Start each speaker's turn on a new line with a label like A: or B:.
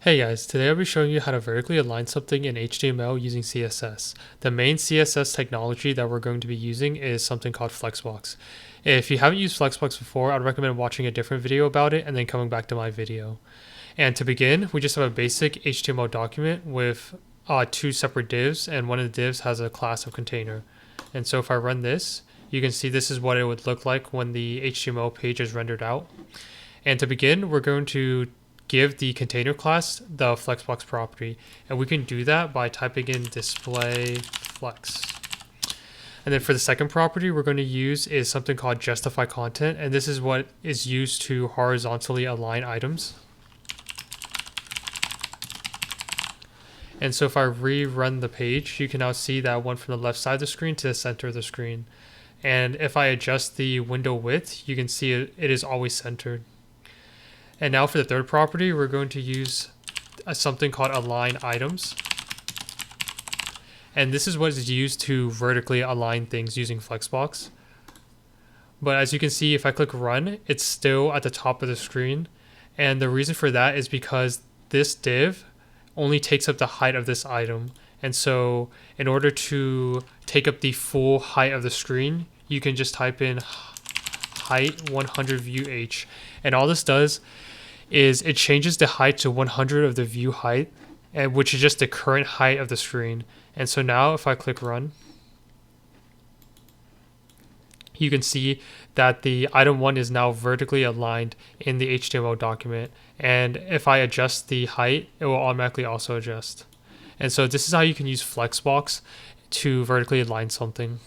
A: Hey guys, today I'll be showing you how to vertically align something in HTML using CSS. The main CSS technology that we're going to be using is something called Flexbox. If you haven't used Flexbox before, I'd recommend watching a different video about it and then coming back to my video. And to begin, we just have a basic HTML document with two separate divs, and one of the divs has a class of container. And so if I run this, you can see this is what it would look like when the HTML page is rendered out. And to begin, we're going to give the container class the flexbox property, and we can do that by typing in display flex. And then for the second property we're going to use is something called justify content, and this is what is used to horizontally align items. And so if I rerun the page, you can now see that I went from the left side of the screen to the center of the screen. And if I adjust the window width, you can see it is always centered. And now for the third property, we're going to use something called align items. And this is what is used to vertically align things using Flexbox. But as you can see, if I click run, it's still at the top of the screen. And the reason for that is because this div only takes up the height of this item. And so in order to take up the full height of the screen, you can just type in height 100 view h, and all this does is it changes the height to 100 of the view height, which is just the current height of the screen. And so now if I click run, you can see that the item 1 is now vertically aligned in the HTML document, and if I adjust the height, it will automatically also adjust. And so this is how you can use Flexbox to vertically align something.